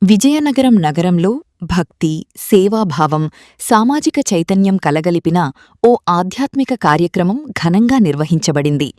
విజయనగరం నగరంలో భక్తి, సేవాభావం, సామాజిక చైతన్యం కలగలిపిన ఓ ఆధ్యాత్మిక కార్యక్రమం ఘనంగా నిర్వహించబడింది.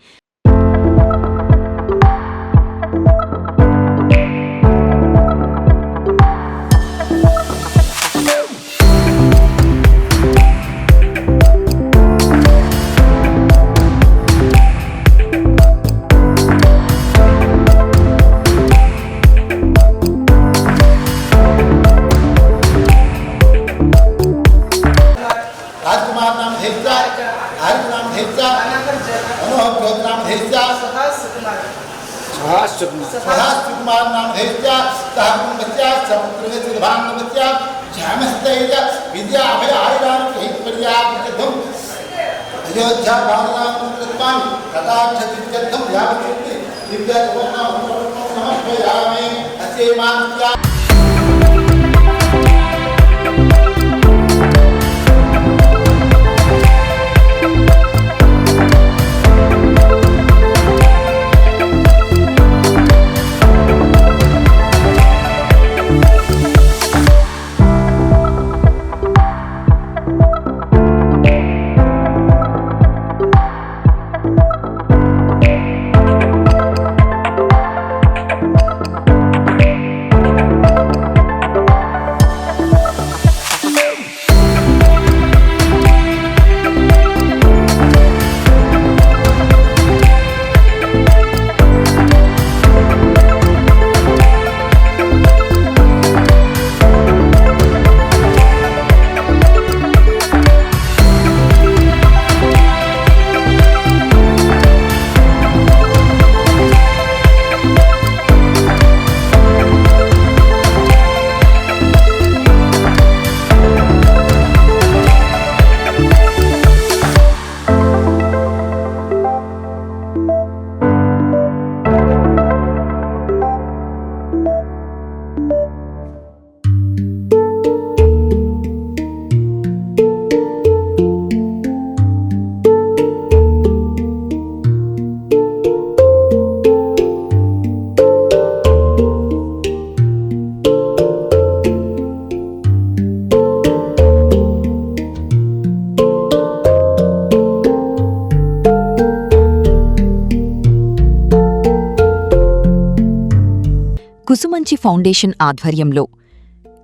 కుసుమంచి ఫౌండేషన్ ఆధ్వర్యంలో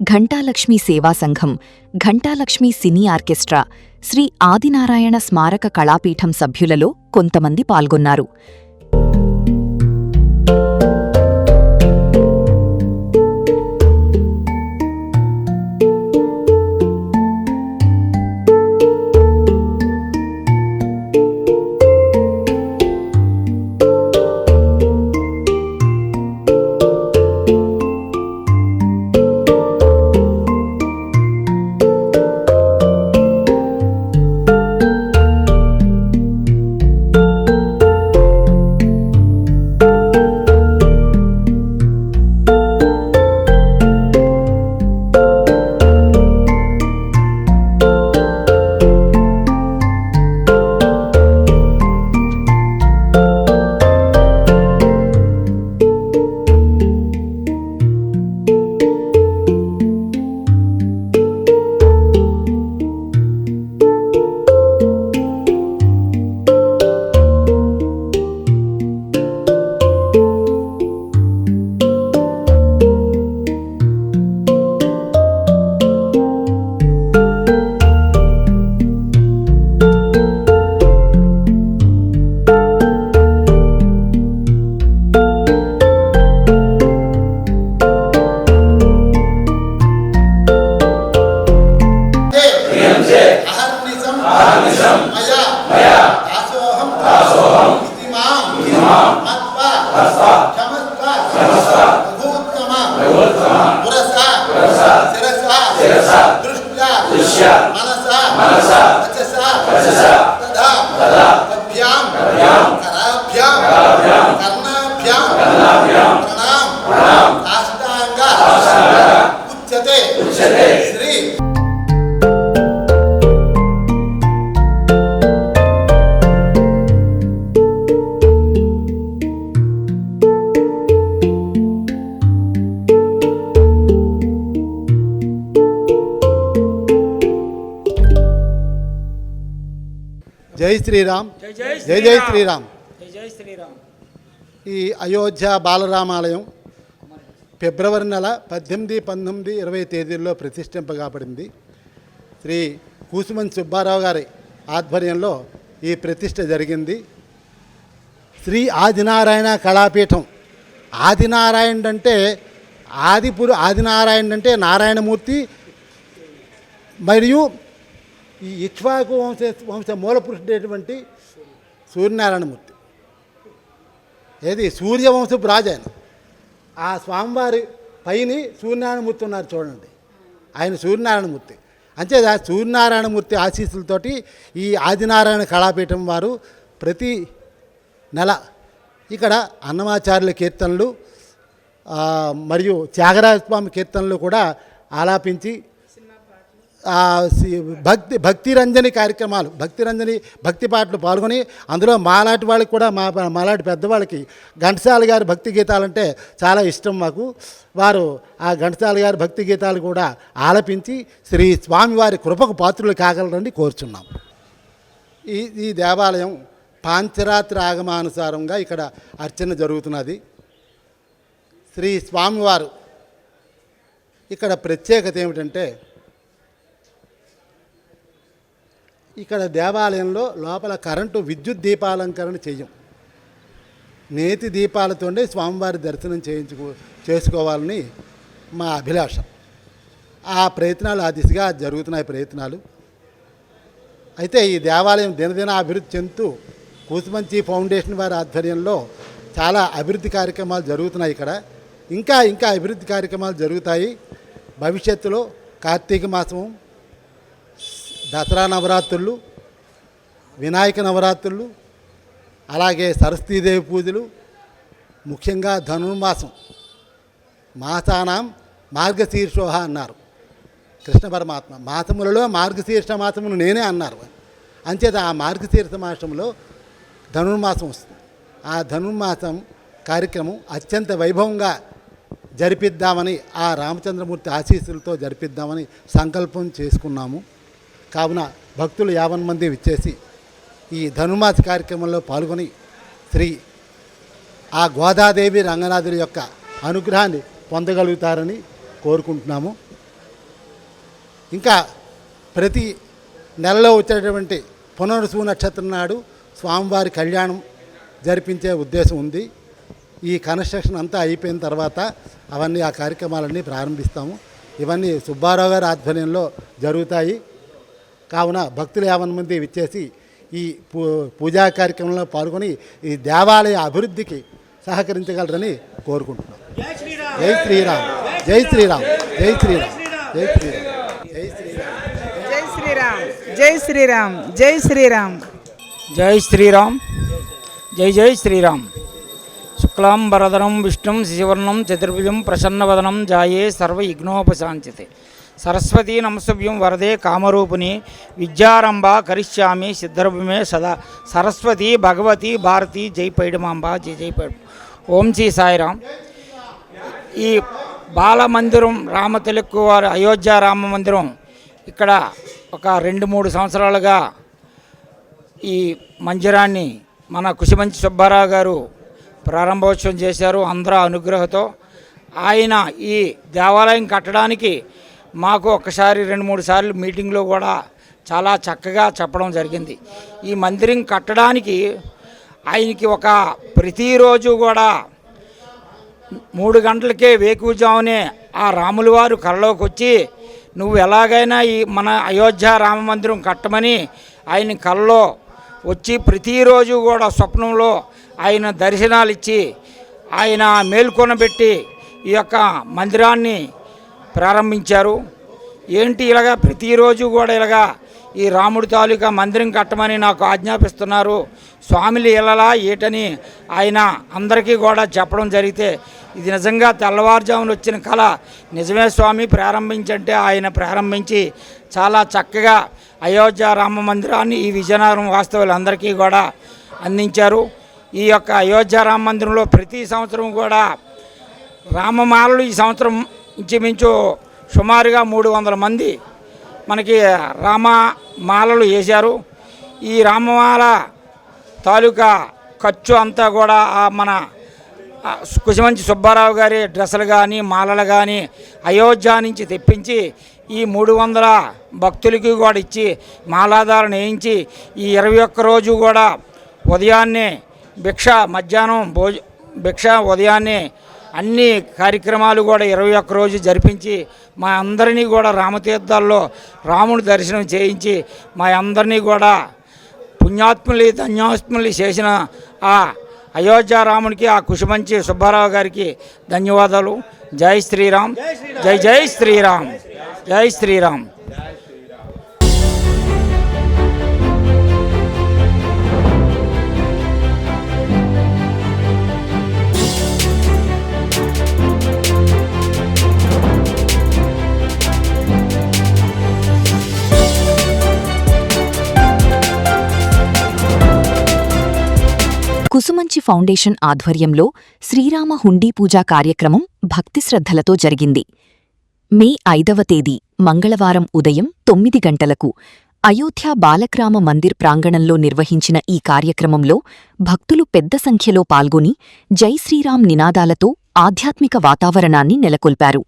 ఘంటాలక్ష్మి సేవా సంఘం, ఘంటాలక్ష్మి సినీ ఆర్కెస్ట్రా, శ్రీ ఆదినారాయణ స్మారక కళాపీఠం సభ్యులలో కొంతమంది పాల్గొన్నారు. శ్రీరామ్. జై జై శ్రీరామ్. జై శ్రీరామ్. ఈ అయోధ్య బాలరామాలయం ఫిబ్రవరి నెల 18, 19, 20 తేదీల్లో ప్రతిష్ఠింపబడింది. శ్రీ కూసుమంచి సుబ్బారావు గారి ఆధ్వర్యంలో ఈ ప్రతిష్ఠ జరిగింది. శ్రీ ఆదినారాయణ కళాపీఠం. ఆదినారాయణుడు అంటే ఆదినారాయణుడు అంటే నారాయణమూర్తి మరియు ఈ ఇక్ష్వాకు వంశ మూల పురుషుడైనటువంటి సూర్యనారాయణమూర్తి. సూర్యవంశపు రాజు ఆయన. ఆ స్వామివారి పైన సూర్యనారాయణమూర్తి ఉన్నారు చూడండి. ఆయన సూర్యనారాయణమూర్తి. అంతే సూర్యనారాయణమూర్తి ఆశీస్సులతోటి ఈ ఆదినారాయణ కళాపీఠం వారు ప్రతి నెల ఇక్కడ అన్నమాచార్యుల కీర్తనలు మరియు త్యాగరాజ స్వామి కీర్తనలు కూడా ఆలాపించి భక్తిరంజని కార్యక్రమాలు, భక్తి పాటలు పాల్గొని అందులో మాలాంటి వాళ్ళకి కూడా మాలాంటి పెద్దవాళ్ళకి ఘంటసాల గారి భక్తి గీతాలంటే చాలా ఇష్టం మాకు. వారు ఆ ఘంటసాల గారి భక్తి గీతాలు కూడా ఆలపించి శ్రీ స్వామివారి కృపకు పాత్రులు కాగలరని కోరుచున్నాం. ఈ దేవాలయం పాంచరాత్రి ఆగమానుసారంగా ఇక్కడ అర్చన జరుగుతున్నది. శ్రీ స్వామివారు ఇక్కడ ప్రత్యేకత ఏమిటంటే, ఇక్కడ దేవాలయంలో లోపల కరెంటు విద్యుత్ దీపాలంకరణ చెయ్యం. నేతి దీపాలతోనే స్వామివారి దర్శనం చేసుకోవాలని మా అభిలాష. ఆ ప్రయత్నాలు ఆ దిశగా జరుగుతున్నాయి ప్రయత్నాలు. అయితే ఈ దేవాలయం దినదిన అభివృద్ధి చెందుతూ కూసుమంచి ఫౌండేషన్ వారి ఆధ్వర్యంలో చాలా అభివృద్ధి కార్యక్రమాలు జరుగుతున్నాయి. ఇక్కడ ఇంకా అభివృద్ధి కార్యక్రమాలు జరుగుతాయి. భవిష్యత్తులో కార్తీక మాసం, దసరా నవరాత్రులు, వినాయక నవరాత్రులు, అలాగే సరస్వతీదేవి పూజలు, ముఖ్యంగా ధనుర్మాసం మాసానాం మార్గశీర్షోహ అన్నారు కృష్ణ పరమాత్మ. మాసములలో మార్గశీర్ష మాసమును నేనే అన్నారు. అంచేత ఆ మార్గశీర్ష మాసంలో ధనుర్మాసం వస్తుంది. ఆ ధనుర్మాసం కార్యక్రమం అత్యంత వైభవంగా జరిపిద్దామని, ఆ రామచంద్రమూర్తి ఆశీస్సులతో జరిపిద్దామని సంకల్పం చేసుకున్నాము. కావున భక్తులు 50 మంది విచ్చేసి ఈ ధనుర్మాస కార్యక్రమంలో పాల్గొని ఆ గోదాదేవి రంగనాథుడి యొక్క అనుగ్రహాన్ని పొందగలుగుతారని కోరుకుంటున్నాము. ఇంకా ప్రతి నెలలో వచ్చేటువంటి పునర్వసు నక్షత్రం నాడు స్వామివారి కళ్యాణం జరిపించే ఉద్దేశం ఉంది. ఈ కన్స్ట్రక్షన్ అంతా అయిపోయిన తర్వాత ఆ కార్యక్రమాలన్నీ ప్రారంభిస్తాము. ఇవన్నీ సుబ్బారావు గారి ఆధ్వర్యంలో జరుగుతాయి. కావున భక్తులు 50 మంది విచ్చేసి ఈ పూజా కార్యక్రమంలో పాల్గొని ఈ దేవాలయ అభివృద్ధికి సహకరించగలరని కోరుకుంటున్నాం. జై శ్రీరామ్. జై శ్రీరామ్. జై శ్రీరామ్. జై శ్రీరామ్. జై శ్రీరామ్. జై శ్రీరామ్. జై శ్రీరామ్. జై శ్రీరామ్. జై జై శ్రీరామ్. శుక్లాం వరదనం విష్ణుం శశివర్ణం చతుర్భుజం ప్రసన్నవదనం జాయే సర్వ విఘ్నోపశాంతితే. సరస్వతీ నమస్తభ్యం వరదే కామరూపిణి విద్యారంభ కరిష్యామి సిద్ధర్భమే సదా. సరస్వతి భగవతి భారతి జై పైడమాంబ. జై జై పైడ. ఓం శ్రీ సాయిరామ్. ఈ బాలమందిరం రామతిలక్కు వారి అయోధ్య రామ మందిరం ఇక్కడ ఒక 2-3 సంవత్సరాలుగా ఈ మందిరాన్ని మన కూసుమంచి సుబ్బారావు గారు ప్రారంభోత్సవం చేశారు అందరూ అనుగ్రహంతో. ఆయన ఈ దేవాలయం కట్టడానికి మాకు ఒకసారి 2-3 సార్లు మీటింగ్లో కూడా చాలా చక్కగా చెప్పడం జరిగింది. ఈ మందిరం కట్టడానికి ఆయనకి ప్రతిరోజు కూడా 3 గంటలకే వేకువజామునే ఆ రాముల వారు కలలోకి వచ్చి నువ్వు ఎలాగైనా ఈ మన అయోధ్య రామ మందిరం కట్టమని ఆయన కలలో వచ్చి ప్రతిరోజు కూడా స్వప్నంలో ఆయన దర్శనాలు ఇచ్చి ఆయన మేల్కొనబెట్టి ఈ యొక్క మందిరాన్ని ప్రారంభించారు. ఏంటి ఇలాగా ప్రతిరోజు కూడా ఇలాగా ఈ రాముడి తాలూకా మందిరం కట్టమని నాకు ఆజ్ఞాపిస్తున్నారు స్వామిలు ఇలాలా ఏటని ఆయన అందరికీ కూడా చెప్పడం జరిగితే, ఇది నిజంగా తెల్లవారుజామున వచ్చిన కళ నిజమే స్వామి ప్రారంభించంటే ఆయన ప్రారంభించి చాలా చక్కగా అయోధ్య రామ మందిరాన్ని ఈ విజయనగరం వాస్తవులందరికీ కూడా అందించారు. ఈ యొక్క అయోధ్య రామ మందిరంలో ప్రతి సంవత్సరం కూడా రామమాలలు ఈ సంవత్సరం ఇంచుమించు సుమారుగా 300 మంది మనకి రామమాలలు వేశారు. ఈ రామమాల తాలూకా ఖర్చు అంతా కూడా మన కుశమంచి సుబ్బారావు గారి డ్రెస్సులు కానీ మాలలు కానీ అయోధ్య నుంచి తెప్పించి ఈ 300 భక్తులకి కూడా ఇచ్చి మాలాధారణ వేయించి ఈ 21 రోజు కూడా ఉదయాన్నే భిక్ష, మధ్యాహ్నం భిక్ష, ఉదయాన్నే అన్ని కార్యక్రమాలు కూడా 21 రోజు జరిపించి మా అందరినీ కూడా రామతీర్థాల్లో రాముడి దర్శనం చేయించి మా అందరినీ కూడా పుణ్యాత్ములు ధన్యాత్ములు చేసిన ఆ అయోధ్య రామునికి, ఆ కుశమంచి సుబ్బారావు గారికి ధన్యవాదాలు. జై శ్రీరామ్, జై జై శ్రీరామ్, జై శ్రీరామ్. కుసుమంచి ఫౌండేషన్ ఆధ్వర్యంలో శ్రీరామ హుండీ పూజా కార్యక్రమం భక్తి శ్రద్ధలతో జరిగింది. మే 5వ తేదీ మంగళవారం ఉదయం 9 గంటలకు అయోధ్య బాలక్రామ మందిర్ ప్రాంగణంలో నిర్వహించిన ఈ కార్యక్రమంలో భక్తులు పెద్ద సంఖ్యలో పాల్గొని జై శ్రీరామ్ నినాదాలతో ఆధ్యాత్మిక వాతావరణాన్ని నెలకొల్పారు.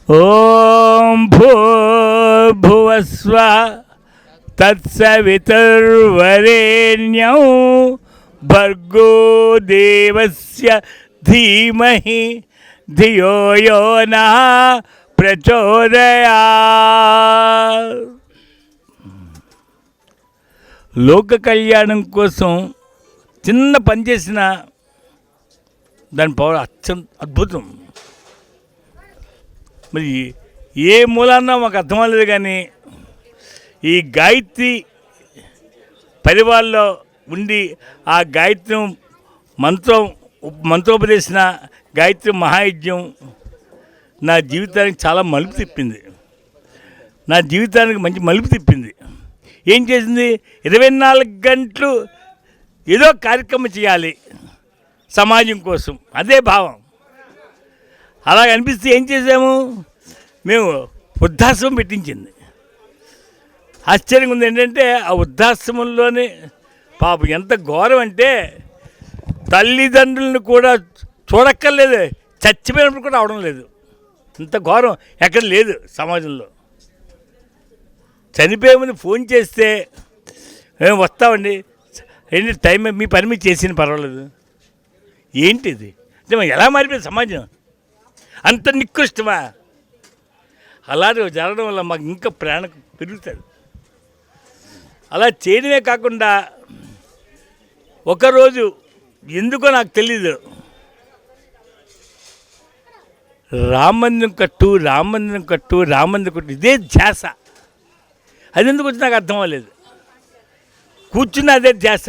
ఓం భూర్భువస్వ తత్సవితుర్వరేణ్యం భర్గో దేవస్య ధీమహి ధియో యో నః ప్రచోదయాత్. లోక కళ్యాణం కోసం చిన్న పని చేసిన దాని పవర్ అద్భుతం. మరి ఏ మూలాన్న మాకు అర్థమలేదు, కానీ ఈ గాయత్రి పరివారంలో ఉండి ఆ గాయత్రి మంత్రోపదేశన గాయత్రి మహాయజ్ఞం నా జీవితానికి చాలా మలుపు తిప్పింది. నా జీవితానికి మంచి మలుపు తిప్పింది. ఏం చేసింది? 24 గంటలు ఏదో కార్యక్రమం చేయాలి సమాజం కోసం, అదే భావం. అలాగ అనిపిస్తే ఏం చేసాము, మేము వృద్ధాశ్రమం పెట్టించింది. ఆశ్చర్యంగా ఉంది ఏంటంటే ఆ వృద్ధాశ్రమంలోనే పాపం ఎంత ఘోరం అంటే తల్లిదండ్రులను కూడా చూడక్కర్లేదు, చచ్చిపోయినప్పుడు కూడా అవడం లేదు. ఇంత ఘోరం ఎక్కడ లేదు సమాజంలో. చనిపోయే ముందు ఫోన్ చేస్తే మేము వస్తామండి, ఏంటి టైం మీ పని మీరు చేసిన పర్వాలేదు. ఏంటిది అంటే మనం ఎలా మారిపోయింది సమాజం? అంత నికృష్టమా? అలాంటి జరగడం వల్ల మాకు ఇంకా ప్రేరణ పెరుగుతుంది. అలా చేయడమే కాకుండా ఒకరోజు ఎందుకో నాకు తెలీదు, రామమందిరం కట్టు రామమందిరం కట్టు రామమందిరం కట్టు ఇదే ధ్యాస. అది ఎందుకు వచ్చి నాకు అర్థం అవ్వలేదు. కూర్చున్న అదే ధ్యాస.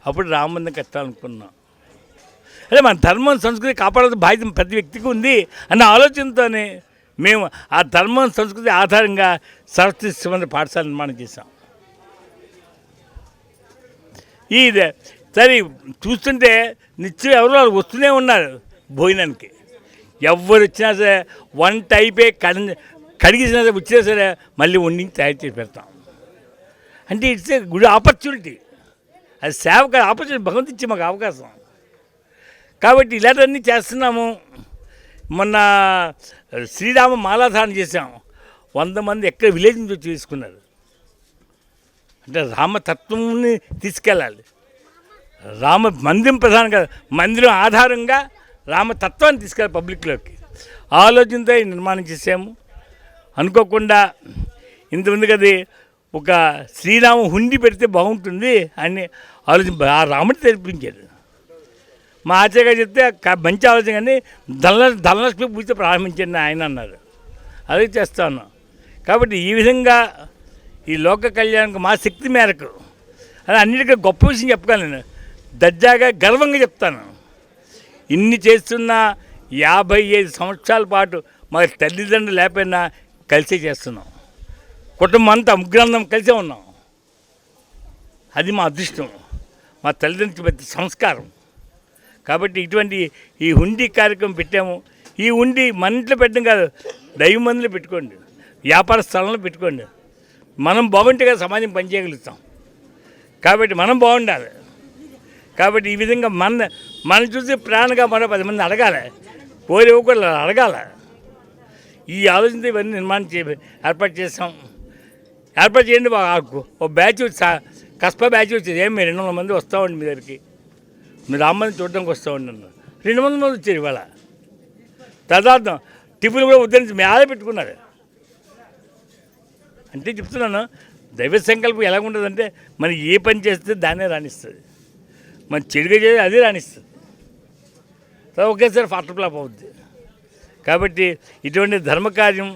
అప్పుడు రామమందిరం కట్టాలనుకున్నాం. అదే మన ధర్మం సంస్కృతి కాపాడాల్సిన బాధ్యత ప్రతి వ్యక్తికి ఉంది అన్న ఆలోచనతోనే మేము ఆ ధర్మం సంస్కృతి ఆధారంగా సరస్వతి శిశు పాఠశాల నిర్మాణం చేశాం. ఇది సరే చూస్తుంటే నిత్యం ఎవరో వస్తూనే ఉన్నారు భోజనానికి. ఎవరు వచ్చినా సరే వంట అయిపోయి కడిగిసినా సరే వచ్చినా సరే మళ్ళీ వండించి తయారు చేసి పెడతాం. అంటే ఇట్స్ ఏ గుడ్ ఆపర్చునిటీ. అది సేవకు ఆపర్చునిటీ, భగవంతు ఇచ్చే మాకు అవకాశం. కాబట్టి ఇలాంటివన్నీ చేస్తున్నాము. మొన్న శ్రీరామ మాలాధారణ చేసాం. 100 మంది ఎక్కడ విలేజ్ నుంచి వచ్చి తీసుకున్నారు. అంటే రామతత్వంని తీసుకెళ్ళాలి. రామ మందిరం ప్రధానం కాదు, మందిరం ఆధారంగా రామతత్వాన్ని తీసుకెళ్ళాలి పబ్లిక్లోకి. ఆలోచనతో నిర్మాణం చేసాము. అనుకోకుండా ఇంతమంది కదా ఒక శ్రీరామ హుండీ పెడితే బాగుంటుంది అని ఆ రాముడు తెరిపించారు. మా ఆచార్య చెప్తే మంచి ఆలోచన, కానీ ధనలక్ష్మి పూజ ప్రారంభించండి ఆయన అన్నారు. అదే చేస్తాను. కాబట్టి ఈ విధంగా ఈ లోక కళ్యాణకు మా శక్తి మేరకు అది అన్నిటికీ గొప్ప విషయం చెప్పగలను. నేను దర్జాగా గర్వంగా చెప్తాను. ఇన్ని చేస్తున్న 55 సంవత్సరాల పాటు మా తల్లిదండ్రులు లేకపోయినా కలిసే చేస్తున్నాం. కుటుంబం అంతా ముగ్గురందరం కలిసే ఉన్నాం. అది మా అదృష్టం, మా తల్లిదండ్రులకి పెద్ద సంస్కారం. కాబట్టి ఇటువంటి ఈ హుండీ కార్యక్రమం పెట్టాము. ఈ హుండీ మన ఇంట్లో పెట్టడం కాదు, దైవ మందిలో పెట్టుకోండి, వ్యాపార స్థలంలో పెట్టుకోండి. మనం బాగుంటే కదా సమాజం పనిచేయగలుగుతాం. కాబట్టి మనం బాగుండాలి. కాబట్టి ఈ విధంగా మనం చూసి ప్రేరణగా మరో 10 మంది అడగాలి, కోరి ఇవ్వకూడదు, అడగాలి. ఈ ఆలోచనతో ఇవన్నీ ఏర్పాటు చేసాం. ఏర్పాటు చేయండి. ఓ బ్యాచ్ కస్పా బ్యాచ్ వచ్చేది. ఏం మీరు 200 మంది వస్తామండి మీ దగ్గరికి, మీరు రామ్మని చూడడానికి వస్తామండి అన్నారు. 200 మంది వచ్చారు ఇవాళ. తదార్థం టిఫిన్ కూడా ఉద్ధరించి మేళ పెట్టుకున్నారు. అంటే చెప్తున్నాను, దైవ సంకల్పం ఎలా ఉంటుందంటే మనం ఏ పని చేస్తే దాన్నే రాణిస్తుంది, మనం చెడుగా చేస్తే అదే రాణిస్తుంది. ఒకేసారి ఫాస్ట్ ఫ్లాప్ అవుద్ది. కాబట్టి ఇటువంటి ధర్మకార్యం,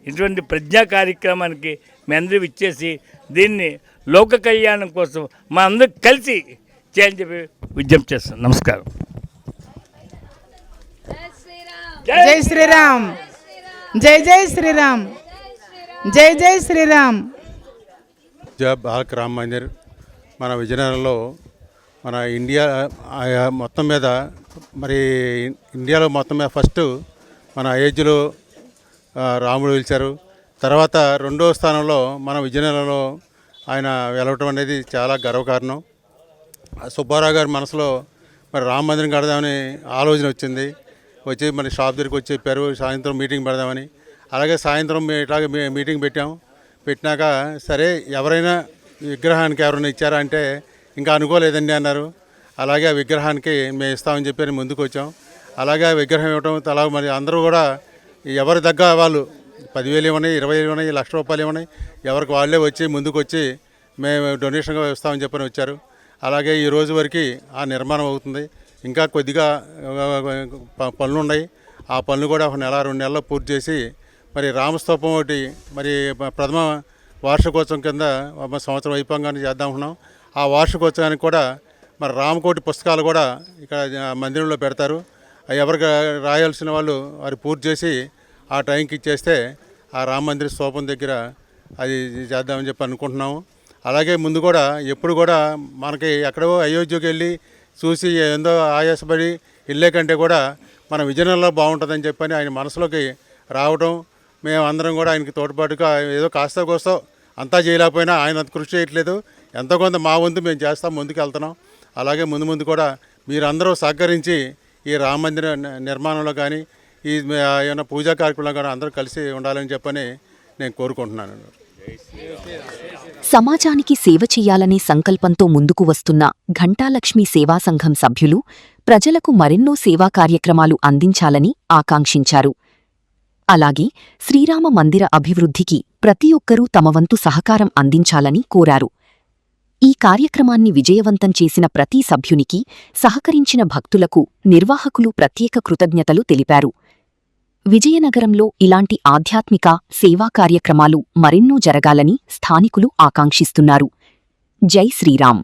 ఇటువంటి ప్రజ్ఞా కార్యక్రమానికి మీ అందరూ ఇచ్చేసి దీన్ని లోక కళ్యాణం కోసం మా అందరూ కలిసి చేయాలని చెప్పి విజ్ఞప్తి చేస్తాను. నమస్కారం. జై శ్రీరామ్. జై జై శ్రీరామ్. జై జై శ్రీరామ్. జై బాలక రామ్ మందిర్ మన విజయనగరంలో మన ఇండియా మొత్తం మీద, మరి ఇండియాలో మొత్తం మీద ఫస్ట్ మన అయోధ్యలో రాముడు పిలిచారు. తర్వాత 2వ స్థానంలో మన విజయనగరంలో ఆయన వెళ్ళటం అనేది చాలా గర్వకారణం. సుబ్బారావు గారి మనసులో మరి రామ మందిరం కడదామని ఆలోచన వచ్చింది. వచ్చి మరి షాప్ దగ్గరికి వచ్చి చెప్పారు సాయంత్రం మీటింగ్ పెడదామని. అలాగే సాయంత్రం ఇట్లాగే మీటింగ్ పెట్టినాక సరే ఎవరైనా విగ్రహానికి ఎవరైనా ఇచ్చారా అంటే ఇంకా అనుకోలేదండి అన్నారు. అలాగే ఆ విగ్రహానికి మేము ఇస్తామని చెప్పి ముందుకు వచ్చాం. అలాగే ఆ విగ్రహం ఇవ్వటం అలా మరి అందరూ కూడా ఎవరి దగ్గర వాళ్ళు 10,000 ఇవ్వని, 20,000 ఇవ్వని, ₹1,00,000 ఇవ్వని, ఎవరికి వాళ్ళే వచ్చి ముందుకు వచ్చి మేము డొనేషన్గా ఇస్తామని చెప్పని వచ్చారు. అలాగే ఈ రోజు వరకు ఆ నిర్మాణం అవుతుంది. ఇంకా కొద్దిగా పనులు ఉన్నాయి. ఆ పనులు కూడా 1 నెల 2 నెలల్లో పూర్తి చేసి మరి రామస్తూపం ఒకటి మరి ప్రథమ వార్షికోత్సవం కింద సంవత్సరం అయిపోగానే చేద్దాం అనుకున్నాం. ఆ వార్షికోత్సవానికి కూడా మరి రామకోటి పుస్తకాలు కూడా ఇక్కడ మందిరంలో పెడతారు. ఎవరికి రాయాల్సిన వాళ్ళు వారు పూర్తి చేసి ఆ టైంకి ఇచ్చేస్తే ఆ రామ మందిర స్తూపం దగ్గర అది చేద్దామని చెప్పి అనుకుంటున్నాము. అలాగే ముందు కూడా ఎప్పుడు కూడా మనకి ఎక్కడో అయోధ్యకి వెళ్ళి చూసి ఏందో ఆయాసపడి వెళ్ళే కంటే కూడా మన విజయనగరంలో బాగుంటుందని చెప్పని ఆయన మనసులోకి రావటం, మేము అందరం కూడా ఆయనకి తోడ్పాటుగా ఏదో కాస్త కోస్తో అంతా చేయలేకపోయినా ఆయన అంత కృషి చేయట్లేదు, ఎంతో కొంత మా వంతు మేము చేస్తాం, ముందుకు వెళ్తున్నాం. అలాగే ముందు కూడా మీరందరూ సహకరించి ఈ రామ మందిర నిర్మాణంలో కానీ ఈ ఏమైనా పూజా కార్యక్రమంలో కానీ అందరూ కలిసి ఉండాలని చెప్పని నేను కోరుకుంటున్నాను. సమాజానికి సేవ చెయ్యాలనే సంకల్పంతో ముందుకు వస్తున్న ఘంటాలక్ష్మి సేవా సంఘం సభ్యులు ప్రజలకు మరెన్నో సేవా కార్యక్రమాలు అందించాలని ఆకాంక్షించారు. అలాగే శ్రీరామ మందిర అభివృద్ధికి ప్రతి ఒక్కరూ తమ వంతు సహకారం అందించాలని కోరారు. ఈ కార్యక్రమాన్ని విజయవంతం చేసిన ప్రతి సభ్యునికి, సహకరించిన భక్తులకు నిర్వాహకులు ప్రత్యేక కృతజ్ఞతలు తెలిపారు. విజయనగరంలో ఇలాంటి ఆధ్యాత్మిక, సేవా కార్యక్రమాలు మరెన్నో జరగాలని స్థానికులు ఆకాంక్షిస్తున్నారు. జై శ్రీరామ్.